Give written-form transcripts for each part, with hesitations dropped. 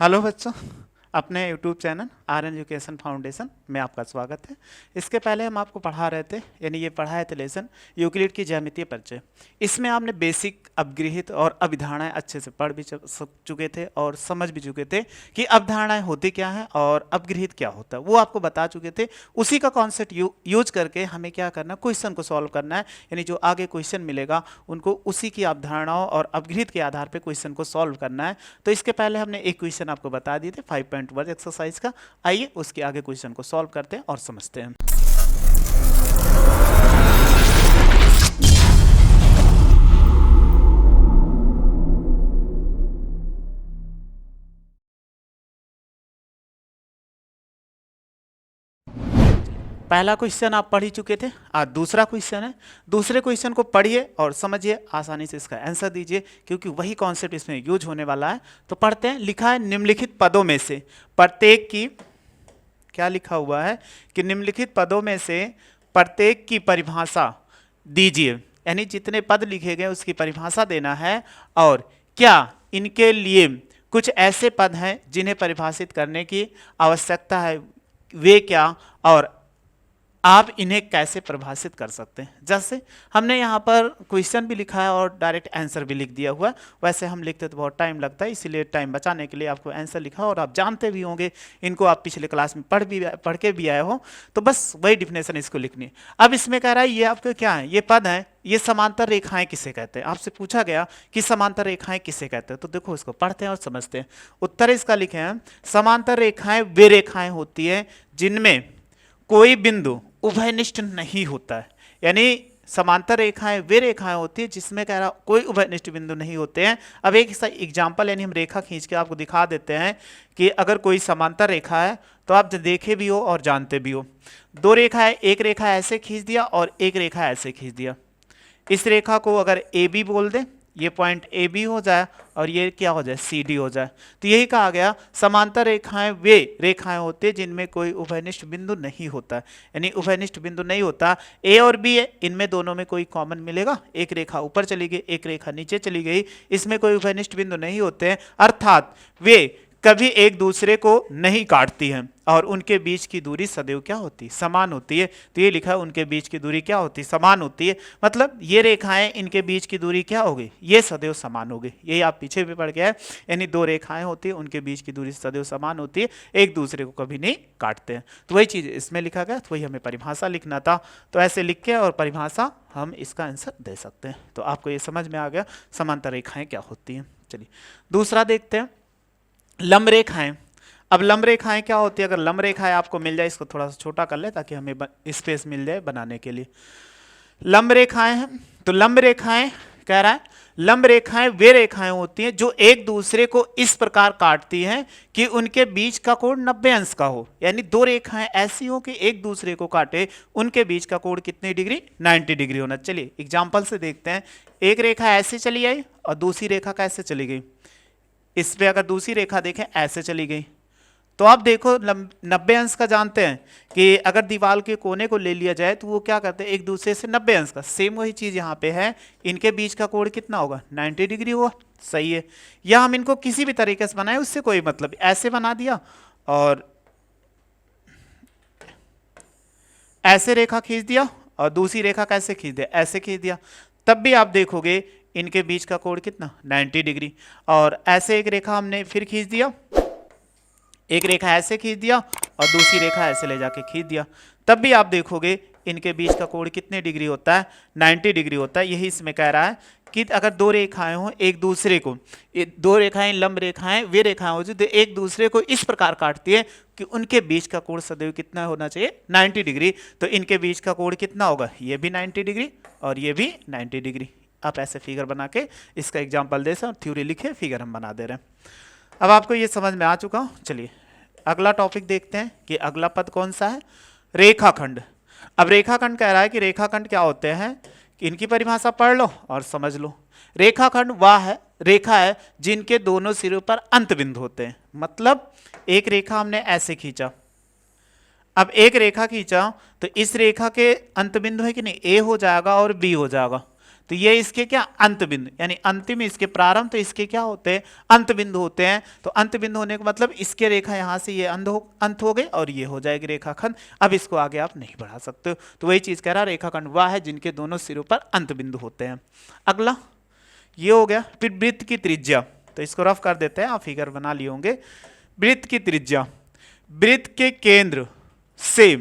Hello बच्चों, अपने YouTube channel Aryan education foundation में आपका स्वागत है। इसके पहले हम आपको पढ़ा रहे थे, यानी ये पढ़ाए थे लेसन यूक्लिड की ज्यामितीय परिचय। इसमें आपने बेसिक, अपगृहित और अभिधारणाएं अच्छे से पढ़ भी चुके थे और समझ भी चुके थे कि अवधारणाएं होती क्या हैं और अपगृहित क्या होता है, वो आपको बता चुके थे। उसी का कॉन्सेप्ट यूज करके हमें क्या करना, क्वेश्चन को सॉल्व करना है। यानी जो आगे क्वेश्चन मिलेगा उनको उसी की अवधारणाओं और अपगृहित के आधार पर क्वेश्चन को सॉल्व करना है। तो इसके पहले हमने एक क्वेश्चन आपको बता दिए थे 5.1 एक्सरसाइज का। आइए उसके आगे क्वेश्चन को सॉल्व करते हैं और समझते हैं। पहला क्वेश्चन आप पढ़ ही चुके थे, आज दूसरा क्वेश्चन है। दूसरे क्वेश्चन को पढ़िए और समझिए, आसानी से इसका आंसर दीजिए क्योंकि वही कॉन्सेप्ट इसमें यूज होने वाला है। तो पढ़ते हैं। लिखा है निम्नलिखित पदों में से प्रत्येक की, क्या लिखा हुआ है कि निम्नलिखित पदों में से प्रत्येक की परिभाषा दीजिए। यानी जितने पद लिखे गए उसकी परिभाषा देना है। और क्या इनके लिए कुछ ऐसे पद हैं जिन्हें परिभाषित करने की आवश्यकता है, वे क्या, और आप इन्हें कैसे परिभाषित कर सकते हैं। जैसे हमने यहाँ पर क्वेश्चन भी लिखा है और डायरेक्ट आंसर भी लिख दिया हुआ है। वैसे हम लिखते तो बहुत टाइम लगता है, इसीलिए टाइम बचाने के लिए आपको आंसर लिखा, और आप जानते भी होंगे इनको, आप पिछले क्लास में पढ़ के भी आए हो, तो बस वही डिफिनेशन इसको लिखनी है। अब इसमें कह रहा है ये आपके क्या है, ये पद हैं, ये समांतर रेखाएं किसे कहते हैं। आपसे पूछा गया कि समांतर रेखाएं किसे कहते हैं, तो देखो इसको पढ़ते हैं और समझते हैं। उत्तर इसका लिखे हैं, समांतर रेखाएं वे रेखाएं होती है जिनमें कोई बिंदु उभयनिष्ठ नहीं होता है। यानी समांतर रेखाएं वे रेखाएं होती है जिसमें कह रहा कोई उभयनिष्ठ बिंदु नहीं होते हैं। अब एक एग्जांपल, यानी हम रेखा खींच के आपको दिखा देते हैं कि अगर कोई समांतर रेखा है तो आप देखे भी हो और जानते भी हो। दो रेखा है, एक रेखा ऐसे खींच दिया और एक रेखा ऐसे खींच दिया। इस रेखा को अगर ए बी बोल दे, ये पॉइंट ए बी हो जाए और ये क्या हो जाए, सी डी हो जाए। तो यही कहा गया समांतर रेखाएं वे रेखाएं होती है जिनमें कोई उभयनिष्ठ बिंदु नहीं होता। यानी उभयनिष्ठ बिंदु नहीं होता। ए और बी है, इनमें दोनों में कोई कॉमन मिलेगा, एक रेखा ऊपर चली गई, एक रेखा नीचे चली गई, इसमें कोई उभयनिष्ठ बिंदु नहीं होते हैं। अर्थात वे कभी एक दूसरे को नहीं काटती हैं और उनके बीच की दूरी सदैव क्या होती है, समान होती है। तो ये लिखा है उनके बीच की दूरी क्या होती है, समान होती है। मतलब ये रेखाएं, इनके बीच की दूरी क्या होगी, ये सदैव समान होगी। यही आप पीछे भी पढ़ गए हैं। यानी दो रेखाएं होती है, उनके बीच की दूरी सदैव समान होती है, एक दूसरे को कभी नहीं काटते हैं। तो वही चीज इसमें लिखा गया, तो वही हमें परिभाषा लिखना था। तो ऐसे लिख के और परिभाषा हम इसका आंसर दे सकते हैं। तो आपको ये समझ में आ गया समांतर रेखाएं क्या होती हैं। चलिए दूसरा देखते हैं, लंब रेखाएं। अब लंब रेखाएं क्या होती है, अगर लंब रेखाएं आपको मिल जाए, इसको थोड़ा सा छोटा कर ले ताकि हमें स्पेस मिल जाए बनाने के लिए। लंब रेखाएं हैं, तो लंब रेखाएं कह रहा है, लंब रेखाएं वे रेखाएं होती हैं जो एक दूसरे को इस प्रकार काटती हैं कि उनके बीच का कोण 90 अंश का हो। यानी दो रेखाएं ऐसी हो कि एक दूसरे को काटे, उनके बीच का कोण कितने डिग्री, 90 डिग्री होना। चलिए एग्जाम्पल से देखते हैं। एक रेखा ऐसे चली आई और दूसरी रेखा कैसे चली गई। इस पे अगर दूसरी रेखा देखें ऐसे चली गई, तो आप देखो 90 अंश का जानते हैं कि अगर दीवार के कोने को ले लिया जाए तो वो क्या करते हैं, एक दूसरे से 90 अंश का। सेम वही चीज यहाँ पे है, इनके बीच का कोण कितना होगा, 90 डिग्री होगा। सही है। या हम इनको किसी भी तरीके से बनाए, उससे कोई मतलब, ऐसे बना दिया और ऐसे रेखा खींच दिया और दूसरी रेखा कैसे खींच दिया, ऐसे खींच दिया, तब भी आप देखोगे इनके बीच का कोण कितना, 90 डिग्री। और ऐसे एक रेखा हमने फिर खींच दिया, एक रेखा ऐसे खींच दिया और दूसरी रेखा ऐसे ले जाके खींच दिया, तब भी आप देखोगे इनके बीच का कोण कितने डिग्री होता है, 90 डिग्री होता है। यही इसमें कह रहा है कि अगर दो रेखाएं हो एक दूसरे को, दो रेखाएं लंब रेखाएं वे रेखाएं हो जो एक दूसरे को इस प्रकार काटती है कि उनके बीच का कोण सदैव कितना होना चाहिए, 90 डिग्री। तो इनके बीच का कोण कितना होगा, ये भी 90 डिग्री और ये भी 90 डिग्री। आप ऐसे फिगर बना के इसका एग्जाम्पल दे सकते, थ्योरी लिखे, फिगर हम बना दे रहे हैं। अब आपको ये समझ में आ चुका हूं। चलिए अगला टॉपिक देखते हैं कि अगला पद कौन सा है, रेखाखंड। अब रेखाखंड कह रहा है कि रेखाखंड क्या होते हैं, कि इनकी परिभाषा पढ़ लो और समझ लो। रेखाखंड वह है, रेखा है जिनके दोनों सिरों पर अंत बिंदु होते हैं। मतलब एक रेखा हमने ऐसे खींचा, अब एक रेखा खींचा तो इस रेखा के अंत बिंदु है कि नहीं, ए हो जाएगा और बी हो जाएगा। तो ये इसके क्या अंत बिंदु, यानी अंतिम इसके प्रारंभ, तो इसके क्या होते हैं अंत बिंदु होते हैं। तो अंत बिंदु होने का मतलब इसके रेखा यहां से ये अंत हो गए और ये हो जाएगी रेखाखंड। अब इसको आगे आप नहीं बढ़ा सकते हो। तो वही चीज कह रहा है रेखाखंड वह है जिनके दोनों सिरों पर अंत बिंदु होते हैं। अगला ये हो गया। फिर वृत्त की त्रिज्या, तो इसको रफ कर देते हैं, आप फिगर बना लिए होंगे। वृत्त की त्रिज्या, वृत्त के केंद्र से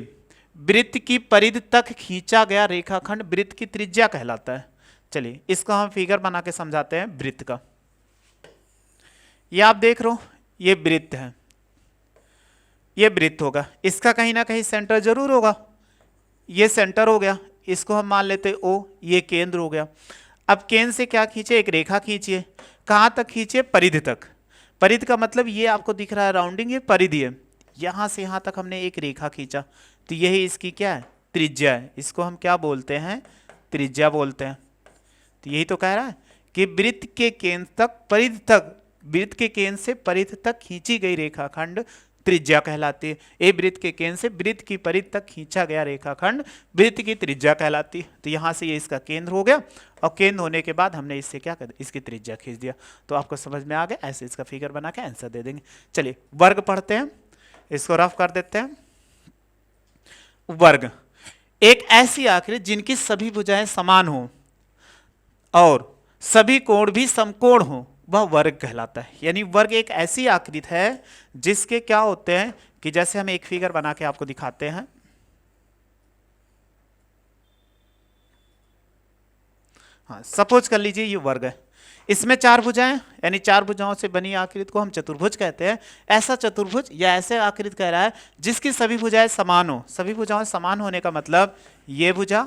वृत्त की परिधि तक खींचा गया रेखाखंड वृत्त की त्रिज्या कहलाता है। चलिए इसको हम फिगर बना के समझाते हैं वृत्त का। ये आप देख रहे हो, ये वृत्त है, ये वृत्त होगा, इसका कहीं ना कहीं सेंटर जरूर होगा। ये सेंटर हो गया, इसको हम मान लेते ओ, ये केंद्र हो गया। अब केंद्र से क्या खींचे, एक रेखा खींचिए। कहाँ तक खींचे, परिधि तक। परिधि का मतलब ये आपको दिख रहा है राउंडिंग, ये परिधि है। यहाँ से यहाँ तक हमने एक रेखा खींचा, तो यही इसकी क्या है, त्रिज्या है। इसको हम क्या बोलते हैं, त्रिज्या बोलते हैं। तो यही तो कह रहा है कि वृत्त के केंद्र तक परिधि तक, वृत्त के केंद्र से परिधि तक खींची गई रेखाखंड त्रिज्या कहलाती है। ए वृत्त के केंद्र से वृत्त की परिधि तक खींचा गया रेखाखंड वृत्त की त्रिज्या कहलाती है। तो यहाँ से ये इसका केंद्र हो गया, और केंद्र होने के बाद हमने इससे क्या कर दिया, इसकी त्रिज्या खींच दिया। तो आपको समझ में आ गया, ऐसे इसका फिगर बना के आंसर दे देंगे। चलिए वर्ग पढ़ते हैं, इसको रफ कर देते हैं। वर्ग, एक ऐसी आकृति जिनकी सभी भुजाएं समान हो और सभी कोण भी समकोण हो, वह वर्ग कहलाता है। यानी वर्ग एक ऐसी आकृति है जिसके क्या होते हैं कि जैसे हम एक फिगर बना के आपको दिखाते हैं। हाँ, सपोज कर लीजिए ये वर्ग है, इसमें चार भुजाएं, यानी चार भुजाओं से बनी आकृति को हम चतुर्भुज कहते हैं। ऐसा चतुर्भुज या ऐसे आकृति कह रहा है जिसकी सभी भुजाएं समान हो। सभी भुजाएं समान होने का मतलब ये भुजा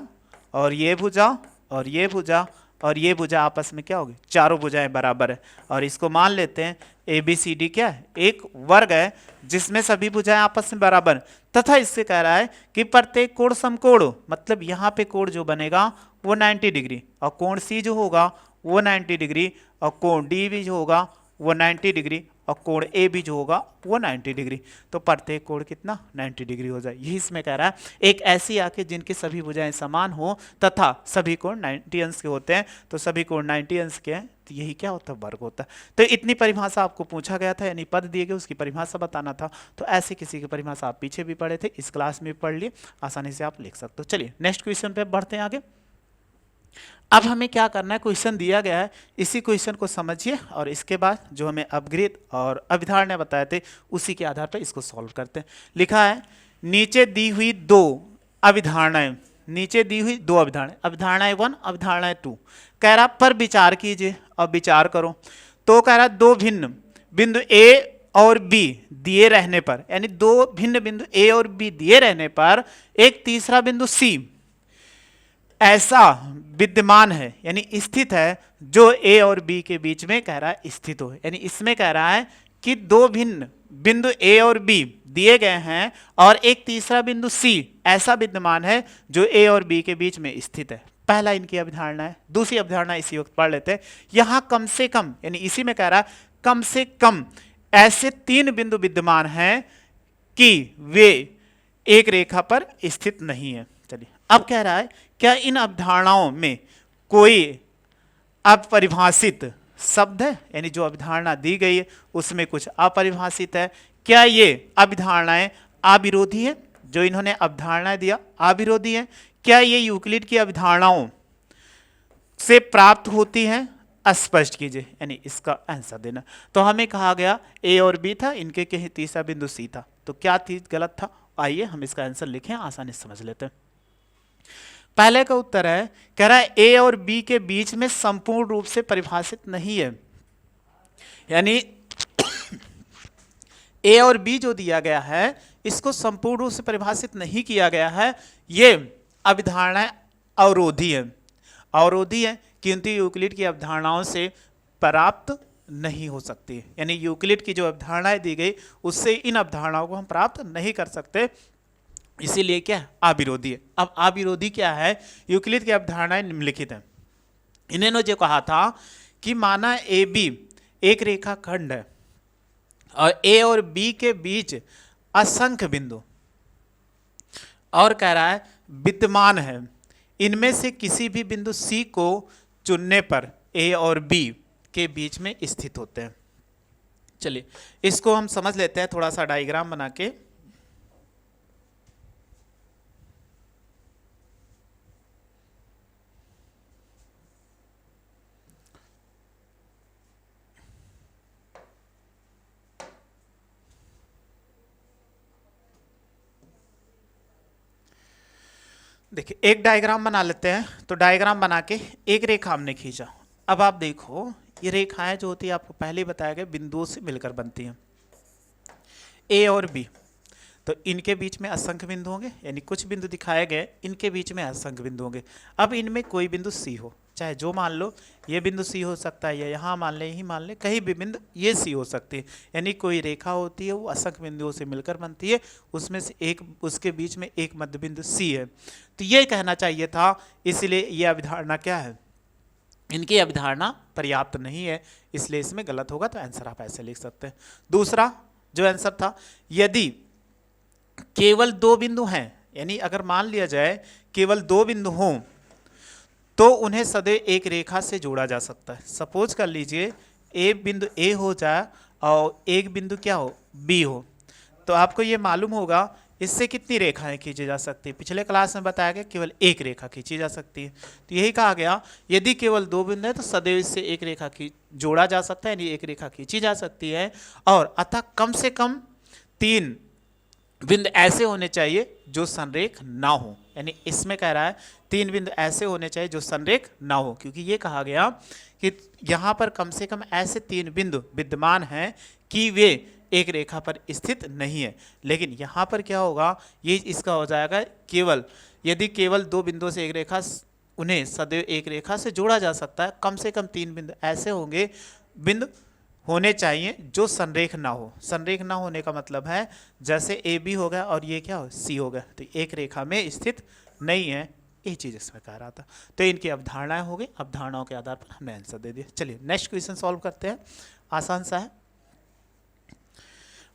और ये भुजा और ये भुजा और ये भुजा आपस में क्या होगी, चारों भुजाएं बराबर है। और इसको मान लेते हैं ABCD क्या है, एक वर्ग है जिसमें सभी भुजाएं आपस में बराबर, तथा इससे कह रहा है कि प्रत्येक कोण समकोण हो। मतलब यहाँ पे कोण जो बनेगा वो 90 डिग्री, और कोण C जो होगा वो 90 डिग्री, और कोण D भी जो होगा वो 90 डिग्री, और कोण A भी जो होगा वो 90 डिग्री। तो प्रत्येक कोण कितना, 90 डिग्री हो जाए। यही इसमें कह रहा है एक ऐसी आकृति जिनकी सभी भुजाएं समान हो तथा सभी कोण 90 अंश के होते हैं। तो सभी कोण 90 अंश के हैं, तो यही क्या होता है, वर्ग होता है। तो इतनी परिभाषा आपको पूछा गया था, यानी पद दिए गए उसकी परिभाषा बताना था। तो ऐसे किसी की परिभाषा आप पीछे भी पढ़े थे, इस क्लास में भी पढ़ लिए, आसानी से आप लिख सकते हो। चलिए नेक्स्ट क्वेश्चन पे बढ़ते हैं आगे। अब हमें क्या करना है, क्वेश्चन दिया गया है, इसी क्वेश्चन को समझिए और इसके बाद जो हमें अपग्रेड और अभिधारणा बताए थे उसी के आधार पर इसको सॉल्व करते हैं। लिखा है नीचे दी हुई दो अभिधारणाएं, नीचे दी हुई दो अभिधारणाएं, अभिधारणाएं 1 अभिधारणाएं 2, कह रहा पर विचार कीजिए और विचार करो। तो कह रहा दो भिन्न बिंदु A और B दिए रहने पर, यानी दो भिन्न बिंदु A और B दिए रहने पर एक तीसरा बिंदु C ऐसा विद्यमान है, यानी स्थित है, जो A और B के बीच में कह रहा है स्थित हो। यानी इसमें कह रहा है कि दो भिन्न बिंदु A और B दिए गए हैं और एक तीसरा बिंदु C ऐसा विद्यमान है जो A और B के बीच में स्थित है। पहला इनकी अवधारणा है। दूसरी अवधारणा इसी वक्त पढ़ लेते हैं। यहां कम से कम, यानी इसी में कह रहा है कम से कम ऐसे तीन बिंदु विद्यमान हैं कि वे एक रेखा पर स्थित नहीं है। चलिए अब कह रहा है क्या इन अवधारणाओं में कोई अपरिभाषित शब्द है, यानी जो अवधारणा दी गई है उसमें कुछ अपरिभाषित है। क्या ये अवधारणाएं अविरोधी है, जो इन्होंने अवधारणाएं दिया अविरोधी है? क्या ये यूक्लिड की अवधारणाओं से प्राप्त होती हैं? स्पष्ट कीजिए, यानी इसका आंसर देना। तो हमें कहा गया A और B था, इनके कहीं तीसरा बिंदु C था, तो क्या चीज गलत था? आइए हम इसका आंसर लिखें, आसानी से समझ लेते हैं। पहले का उत्तर है, कह रहा है A और B के बीच में संपूर्ण रूप से परिभाषित नहीं है, यानी A और B जो दिया गया है इसको संपूर्ण रूप से परिभाषित नहीं किया गया है। ये अवधारणाएं अवरोधी है, अवरोधी है क्योंकि यूक्लिड की अवधारणाओं से प्राप्त नहीं हो सकती, यानी यूक्लिड की जो अवधारणाएं दी गई उससे इन अवधारणाओं को हम प्राप्त नहीं कर सकते, इसीलिए क्या अविरोधी है। अब अविरोधी क्या है? यूक्लिड की अवधारणाएं निम्नलिखित हैं। इन्होंने जो कहा था कि माना AB एक रेखा खंड है और A और B के बीच असंख्य बिंदु, और कह रहा है विद्यमान है, इनमें से किसी भी बिंदु C को चुनने पर ए और बी के बीच में स्थित होते हैं। चलिए इसको हम समझ लेते हैं थोड़ा सा डायग्राम बना के। देखिए एक डायग्राम बना लेते हैं। तो डायग्राम बना के एक रेखा हमने खींचा। अब आप देखो ये रेखाएं जो होती है आपको पहले ही बताया गया बिंदुओं से मिलकर बनती हैं, ए और बी। तो इनके बीच में असंख्य बिंदु होंगे, यानी कुछ बिंदु दिखाए गए, इनके बीच में असंख्य बिंदु होंगे। अब इनमें कोई बिंदु सी हो, चाहे जो मान लो, ये बिंदु सी हो सकता है, या यहाँ मान ले, यही मान ले, कहीं भी बिंदु ये सी हो सकती है। यानी कोई रेखा होती है वो असंख्य बिंदुओं से मिलकर बनती है, उसमें से एक, उसके बीच में एक मध्य बिंदु सी है। तो ये कहना चाहिए था, इसलिए ये अवधारणा क्या है, इनकी अवधारणा पर्याप्त नहीं है, इसलिए इसमें गलत होगा। तो आंसर आप ऐसे लिख सकते हैं। दूसरा जो आंसर था, यदि केवल दो बिंदु हैं, यानी अगर मान लिया जाए केवल दो बिंदु हों तो उन्हें सदैव एक रेखा से जोड़ा जा सकता है। सपोज कर लीजिए एक बिंदु ए हो जाए और एक बिंदु क्या हो, बी हो, तो आपको ये मालूम होगा इससे कितनी रेखाएं खींची जा सकती है। पिछले क्लास में बताया गया केवल एक रेखा खींची जा सकती है। तो यही कहा गया यदि केवल दो बिंदु है तो सदैव इससे एक रेखा जोड़ा जा सकता है, यानी एक रेखा खींची जा सकती है। और अतः कम से कम तीन बिंदु ऐसे होने चाहिए जो संरेख ना हो, यानी इसमें कह रहा है तीन बिंदु ऐसे होने चाहिए जो संरेख ना हो, क्योंकि ये कहा गया कि यहाँ पर कम से कम ऐसे तीन बिंदु विद्यमान हैं कि वे एक रेखा पर स्थित नहीं है। लेकिन यहाँ पर क्या होगा, ये इसका हो जाएगा केवल यदि केवल दो बिंदुओं से एक रेखा, उन्हें सदैव एक रेखा से जोड़ा जा सकता है, कम से कम तीन बिंदु ऐसे होंगे, बिंदु होने चाहिए जो संरेख ना हो। संरेख ना होने का मतलब है जैसे ए बी हो गया और ये क्या हो, सी हो गया, तो एक रेखा में स्थित नहीं है, ये चीज़ इसमें कह रहा था। तो इनकी अवधारणाएं हो गई, अवधारणाओं के आधार पर हमने आंसर दे दिया। चलिए नेक्स्ट क्वेश्चन सॉल्व करते हैं, आसान सा है।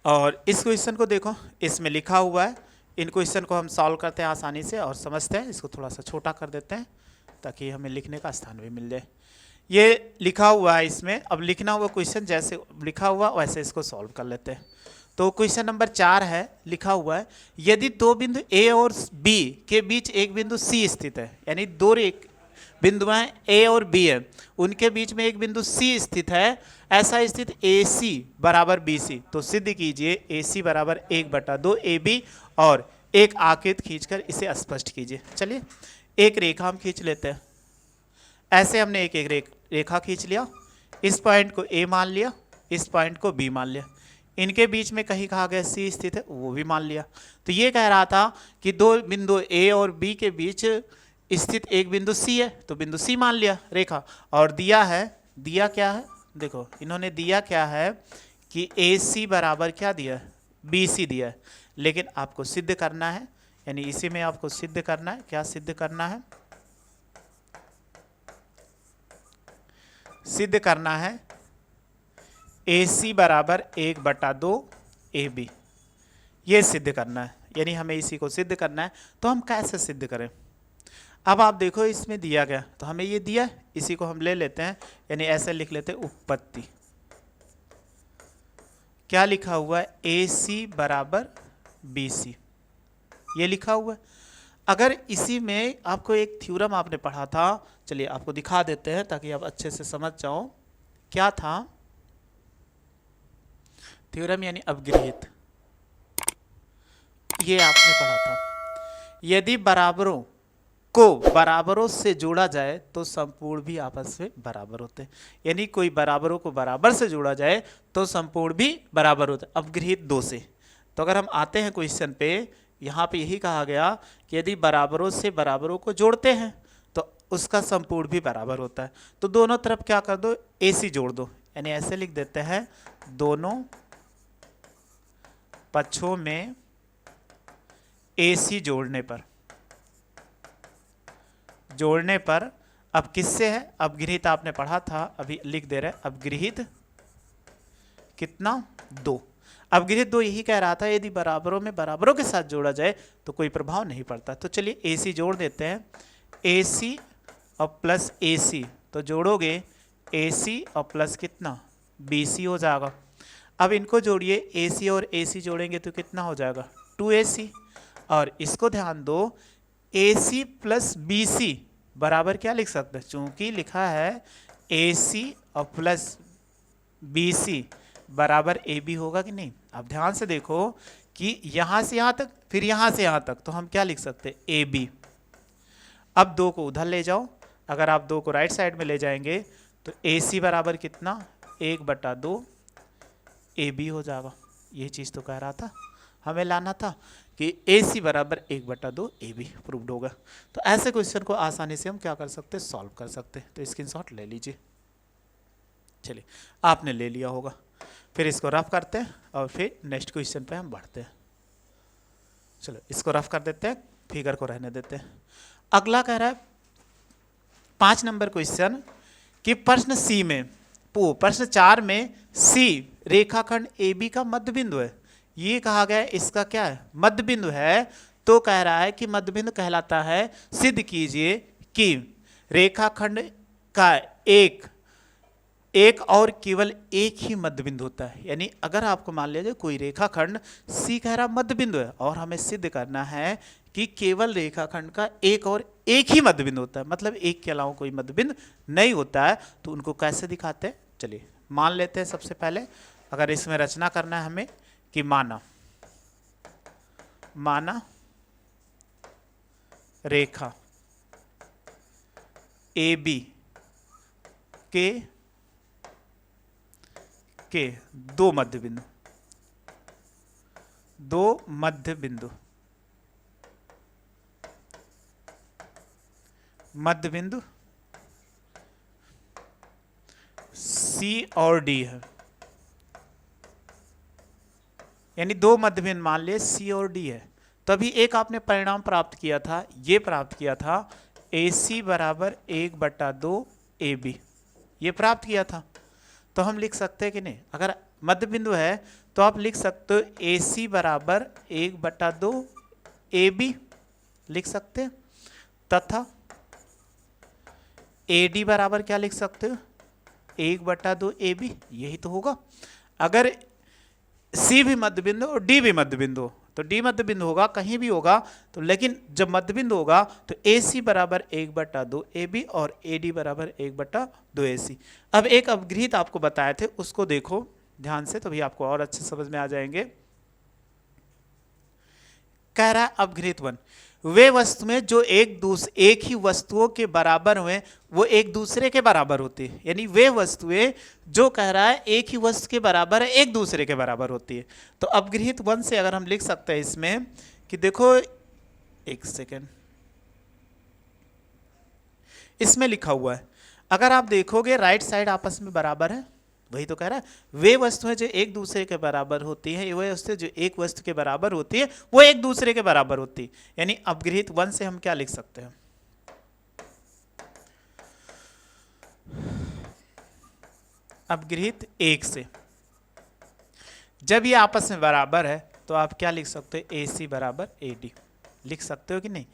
और इस क्वेश्चन को देखो, इसमें लिखा हुआ है, इन क्वेश्चन को हम सॉल्व करते हैं आसानी से और समझते हैं। इसको थोड़ा सा छोटा कर देते हैं ताकि हमें लिखने का स्थान भी मिल जाए। ये लिखा हुआ है इसमें, अब लिखना हुआ क्वेश्चन जैसे लिखा हुआ वैसे इसको सॉल्व कर लेते हैं। तो क्वेश्चन नंबर 4 है, लिखा हुआ है यदि दो बिंदु ए और बी के बीच एक बिंदु सी स्थित है, यानी दो बिंदु हैं ए और बी है, उनके बीच में एक बिंदु सी स्थित है, ऐसा स्थित ए सी बराबर बी सी, तो सिद्ध कीजिए ए सी बराबर 1/2 ए बी और एक आकृति खींचकर इसे स्पष्ट कीजिए। चलिए एक रेखा हम खींच लेते हैं। ऐसे हमने एक एक रेखा खींच लिया, इस पॉइंट को ए मान लिया, इस पॉइंट को बी मान लिया, इनके बीच में कहीं कहा गया सी स्थित है, वो भी मान लिया। तो ये कह रहा था कि दो बिंदु ए और बी के बीच स्थित एक बिंदु सी है, तो बिंदु सी मान लिया रेखा, और दिया है, दिया क्या है, देखो इन्होंने दिया क्या है कि ए सी बराबर क्या दिया है, बी सी दिया है। लेकिन आपको सिद्ध करना है, यानी इसी में आपको सिद्ध करना है, क्या सिद्ध करना है, सिद्ध करना है ए सी बराबर 1/2 ए बी, ये सिद्ध करना है, यानी हमें इसी को सिद्ध करना है। तो हम कैसे सिद्ध करें, अब आप देखो इसमें दिया गया, तो हमें ये दिया, इसी को हम ले लेते हैं, यानी ऐसे लिख लेते हैं उत्पत्ति। क्या लिखा हुआ है, ए सी बराबर बी सी, ये लिखा हुआ है। अगर इसी में आपको एक थ्योरम आपने पढ़ा था, चलिए आपको दिखा देते हैं ताकि आप अच्छे से समझ जाओ। क्या था थ्योरम, यानी अपगृहित, ये आपने पढ़ा था। यदि बराबरों को बराबरों से जोड़ा जाए तो संपूर्ण भी आपस में बराबर होते हैं, यानी कोई बराबरों को बराबर से जोड़ा जाए तो संपूर्ण भी बराबर होते हैं, अपगृहित 2 से। तो अगर हम आते हैं क्वेश्चन पे, यहाँ पे यही कहा गया कि यदि बराबरों से बराबरों को जोड़ते हैं तो उसका संपूर्ण भी बराबर होता है। तो दोनों तरफ क्या कर दो, ए सी जोड़ दो, यानी ऐसे लिख देते हैं दोनों पक्षों में ए सी जोड़ने पर अब किससे है, अपगृहित आपने पढ़ा था, अभी लिख दे रहे अपगृहित कितना 2। अपगृहित 2 यही कह रहा था यदि बराबरों में बराबरों के साथ जोड़ा जाए तो कोई प्रभाव नहीं पड़ता। तो चलिए ए सी जोड़ देते हैं, ए सी और प्लस ए सी तो जोड़ोगे AC और प्लस कितना BC हो जाएगा। अब इनको जोड़िए, AC और AC जोड़ेंगे तो कितना हो जाएगा 2AC। और इसको ध्यान दो, AC प्लस BC बराबर क्या लिख सकते हैं, चूंकि लिखा है AC और प्लस BC बराबर AB होगा कि नहीं। अब ध्यान से देखो कि यहां से यहां तक फिर यहां से यहां तक, तो हम क्या लिख सकते हैं AB। अब 2 को उधर ले जाओ, अगर आप 2 को राइट साइड में ले जाएंगे तो AC बराबर कितना 1/2 AB हो जाएगा। ये चीज़ तो कह रहा था, हमें लाना था कि AC बराबर 1/2 AB प्रूव्ड होगा। तो ऐसे क्वेश्चन को आसानी से हम क्या कर सकते हैं, सॉल्व कर सकते हैं। तो स्क्रीनशॉट ले लीजिए। चलिए, आपने ले लिया होगा। फिर इसको रफ करते हैं और फिर नेक्स्ट क्वेश्चन पे हम बढ़ते हैं। चलो इसको रफ कर देते हैं, फिगर को रहने देते हैं। अगला कह रहा है 5 नंबर क्वेश्चन कि प्रश्न सी में, प्रश्न 4 में C रेखाखंड AB का मध्य बिंदु है। ये कहा गया है इसका क्या है, मध्य बिंदु है। तो कह रहा है कि मध्य बिंदु कहलाता है, सिद्ध कीजिए कि रेखाखंड का एक और केवल एक ही मध्य बिंदु होता है। यानी अगर आपको मान लीजिए कोई रेखाखंड C कह रहा मध्य बिंदु है और हमें सिद्ध करना है कि केवल रेखाखंड का एक और एक ही मध्य बिंदु होता है, मतलब एक के अलावा कोई मध्य बिंदु नहीं होता है, तो उनको कैसे दिखाते हैं। चलिए मान लेते हैं सबसे पहले, अगर इसमें रचना करना है हमें कि माना रेखा AB के दो मध्य बिंदु C और D है। यानी दो मध्य बिंदु मान लिए C और D है। तभी एक आपने परिणाम प्राप्त किया था, ये प्राप्त किया था AC बराबर 1/2 AB, ये प्राप्त किया था। तो हम लिख सकते हैं कि नहीं, अगर मध्य बिंदु है तो आप लिख सकते हो AC बराबर 1/2 AB लिख सकते हैं, तथा AD बराबर क्या लिख सकते हो 1/2 AB, यही तो होगा। अगर C भी मध्य बिंदु और D भी मध्य बिंदु हो तो D मध्य बिंदु होगा, कहीं भी होगा तो, लेकिन जब मध्य बिंदु होगा तो AC बराबर 1/2 AB और AD बराबर 1/2 AC। अब एक अपगृहित आपको बताए थे, उसको देखो ध्यान से, तभी आपको और अच्छे समझ में आ जाएंगे। कह रहा है अपगृहित 1, वे वस्तु में जो एक ही वस्तुओं के बराबर हुए वो एक दूसरे के बराबर होती है। यानी वे वस्तुएं जो कह रहा है एक ही वस्तु के बराबर है, एक दूसरे के बराबर होती है। तो अपगृहित 1 से अगर हम लिख सकते हैं इसमें कि देखो, एक सेकेंड, इसमें लिखा हुआ है, अगर आप देखोगे राइट साइड आपस में बराबर है, वही तो कह रहा है। वे वस्तुएं जो एक दूसरे के बराबर होती हैं, वे वस्तुएं जो एक वस्तु के बराबर होती है वो एक दूसरे के बराबर होती है। यानी अपगृहित 1 से हम क्या लिख सकते हैं, अपगृहित 1 से जब ये आपस में बराबर है तो आप क्या लिख सकते हो, AC बराबर AD लिख सकते हो कि नहीं।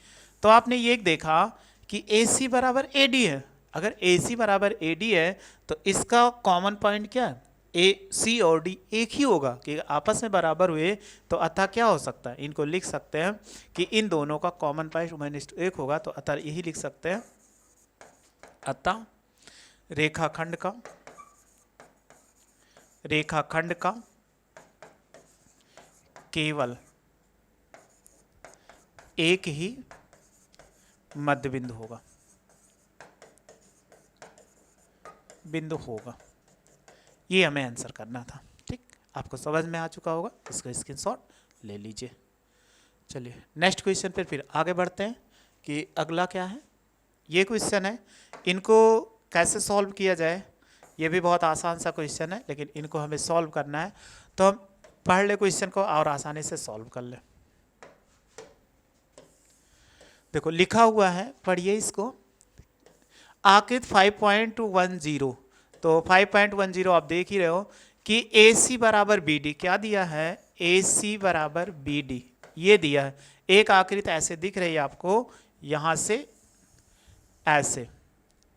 तो आपने ये देखा कि AC बराबर AD है। अगर AC बराबर AD है तो इसका कॉमन पॉइंट क्या है, AC और D एक ही होगा कि आपस में बराबर हुए, तो अतः क्या हो सकता है, इनको लिख सकते हैं कि इन दोनों का कॉमन पॉइंट -1 होगा। तो अतः यही लिख सकते हैं, अतः रेखाखंड का केवल एक ही मध्य बिंदु होगा। ये हमें आंसर करना था। ठीक, आपको समझ में आ चुका होगा, इसका स्क्रीनशॉट ले लीजिए। चलिए नेक्स्ट क्वेश्चन पर फिर आगे बढ़ते हैं कि अगला क्या है। ये क्वेश्चन है, इनको कैसे सॉल्व किया जाए, ये भी बहुत आसान सा क्वेश्चन है, लेकिन इनको हमें सॉल्व करना है। तो हम पढ़ ले क्वेश्चन को और आसानी से सॉल्व कर ले। देखो लिखा हुआ है, पढ़िए इसको। आकृति 5.10, तो 5.10 आप देख ही रहे हो कि AC बराबर BD, क्या दिया है, AC बराबर BD ये दिया है। एक आकृति ऐसे दिख रही है आपको, यहां से ऐसे,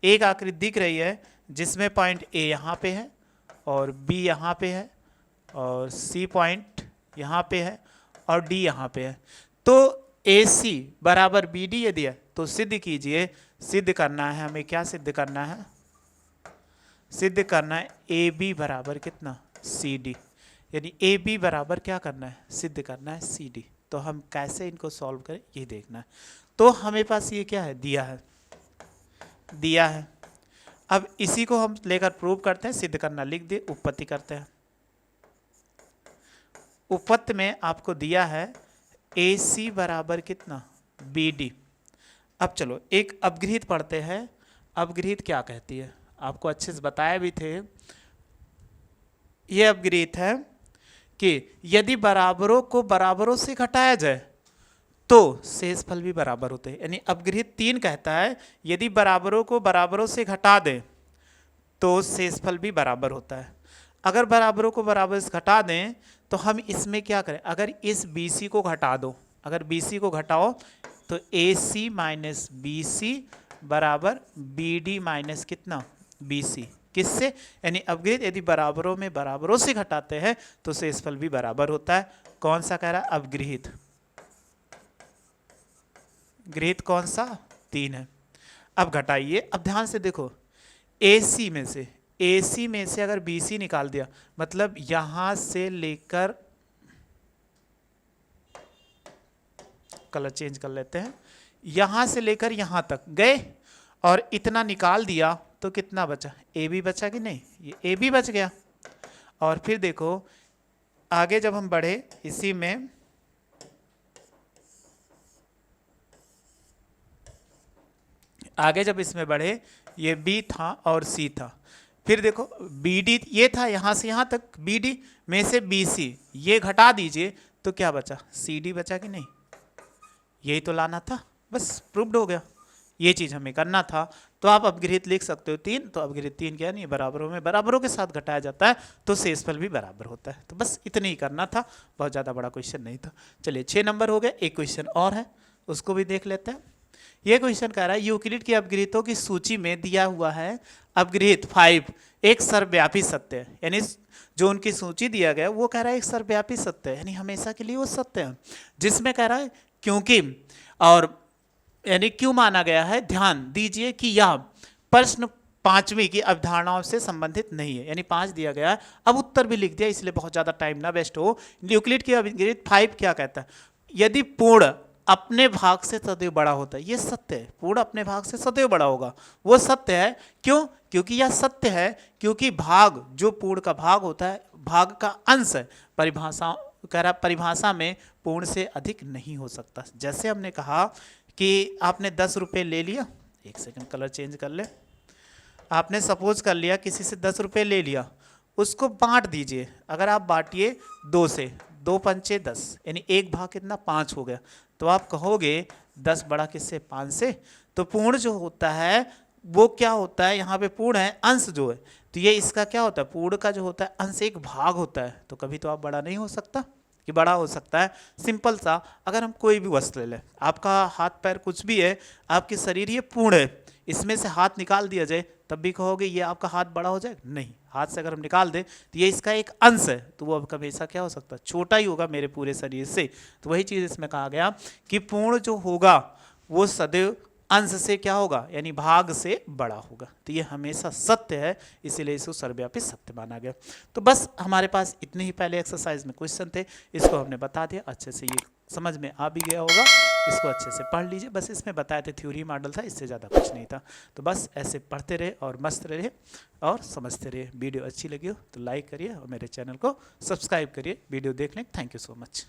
एक आकृति दिख रही है जिसमें पॉइंट ए यहाँ पे है और बी यहाँ पे है और सी पॉइंट यहाँ पे है और डी यहाँ पे है, तो ए सी बराबर बी डी यदि है तो सिद्ध कीजिए। सिद्ध करना है हमें, क्या सिद्ध करना है? सिद्ध करना है ए बी बराबर कितना? C D. यानी ए बी बराबर क्या करना है? सिद्ध करना है सी डी। तो हम कैसे इनको सॉल्व करें ये देखना है। तो हमें पास ये क्या है? दिया है, दिया है। अब इसी को हम लेकर प्रूव करते हैं, सिद्ध करना लिख दे, उपपत्ति करते हैं। उपपत्ति में आपको दिया है ए सी बराबर कितना? B D. अब चलो एक अपगृहित पढ़ते हैं। अपगृहित क्या कहती है? आपको अच्छे से बताया भी थे। यह अपगृहित है कि यदि बराबरों को बराबरों से घटाया जाए तो शेषफल भी बराबर होते हैं। यानी अपगृहित 3 कहता है यदि बराबरों को बराबरों से घटा दें तो शेषफल भी बराबर होता है। अगर बराबरों को बराबर से घटा दें तो हम इसमें क्या करें? अगर इस BC को घटा दो, अगर BC को घटाओ तो AC माइनस BC बराबर BD माइनस कितना? BC। किससे? यानी अपगृहित यदि बराबरों में बराबरों से घटाते हैं तो शेषफल भी बराबर होता है। कौन सा कह रहा है? अपगृहित। गृहित कौन सा? 3 है। अब घटाइए। अब ध्यान से देखो, AC में से अगर BC निकाल दिया, मतलब यहां से लेकर, कलर चेंज कर लेते हैं, यहां से लेकर यहां तक गए और इतना निकाल दिया तो कितना बचा? AB बचा कि नहीं? ये AB बच गया। और फिर देखो आगे जब हम बढ़े, इसी में आगे जब इसमें बढ़े, ये B था और C था। फिर देखो BD ये था, यहां से यहां तक BD में से BC ये घटा दीजिए तो क्या बचा? CD बचा कि नहीं? यही तो लाना था, बस प्रूव्ड हो गया। ये चीज हमें करना था। तो आप अपगृहित लिख सकते हो 3। तो अपगृहित 3 क्या नहीं? बराबरों में बराबरों के साथ घटाया जाता है तो शेषफल भी बराबर होता है। तो बस इतना ही करना था, बहुत ज़्यादा बड़ा क्वेश्चन नहीं था। चलिए 6 नंबर हो गया। एक क्वेश्चन और है, उसको भी देख लेते हैं। ये क्वेश्चन कह रहा है यूक्लिड की अपगृहितों की सूची में दिया हुआ है अपगृहित 5 एक सर्वव्यापी सत्य है। यानी जो उनकी सूची दिया गया वो कह रहा है एक सर्वव्यापी सत्य है, यानी हमेशा के लिए वो सत्य है। जिसमें कह रहा है क्योंकि, और यानी क्यों माना गया है, ध्यान दीजिए कि यह प्रश्न 5वीं की अवधारणाओं से संबंधित नहीं है। यानी 5 दिया गया है, अब उत्तर भी लिख दिया, इसलिए बहुत ज्यादा टाइम ना वेस्ट हो। यूक्लिड की अपगृहित 5 क्या कहता है? यदि पूर्ण अपने भाग से सदैव बड़ा होता है, ये सत्य है। पूर्ण अपने भाग से सदैव बड़ा होगा, वो सत्य है। क्यों? क्योंकि यह सत्य है क्योंकि भाग, जो पूर्ण का भाग होता है, भाग का अंश है। परिभाषा कह रहा, परिभाषा में पूर्ण से अधिक नहीं हो सकता। जैसे हमने कहा कि आपने 10 रुपये ले लिया, एक सेकंड कलर चेंज कर ले। आपने सपोज कर लिया किसी से 10 रुपये ले लिया, उसको बांट दीजिए। अगर आप बांटिए 2 से, 2 पंचे 10, यानी एक भाग कितना? 5 हो गया। तो आप कहोगे 10 बड़ा किससे? 5 से। तो पूर्ण जो होता है वो क्या होता है? यहाँ पे पूर्ण है, अंश जो है, तो ये इसका क्या होता है? पूर्ण का जो होता है अंश एक भाग होता है। तो कभी तो आप बड़ा नहीं हो सकता कि बड़ा हो सकता है। सिंपल सा, अगर हम कोई भी वस्तु ले लें, आपका हाथ पैर कुछ भी है, आपके शरीर ये पूर्ण है, इसमें से हाथ निकाल दिया जाए तब भी कहोगे ये आपका हाथ बड़ा हो जाएगा? नहीं। हाथ से अगर हम निकाल दें तो ये इसका एक अंश है, तो वो अब हमेशा क्या हो सकता है? छोटा ही होगा मेरे पूरे शरीर से। तो वही चीज़ इसमें कहा गया कि पूर्ण जो होगा वो सदैव अंश से क्या होगा? यानी भाग से बड़ा होगा। तो ये हमेशा सत्य है, इसीलिए इसको सर्वव्यापी सत्य माना गया। तो बस हमारे पास इतने ही पहले एक्सरसाइज में क्वेश्चन थे, इसको हमने बता दिया। अच्छे से ये समझ में आ भी गया होगा, इसको अच्छे से पढ़ लीजिए। बस इसमें बताए थे थ्योरी मॉडल था, इससे ज़्यादा कुछ नहीं था। तो बस ऐसे पढ़ते रहे और मस्त रहे और समझते रहे। वीडियो अच्छी लगी हो तो लाइक करिए और मेरे चैनल को सब्सक्राइब करिए। वीडियो देखने थैंक यू सो मच।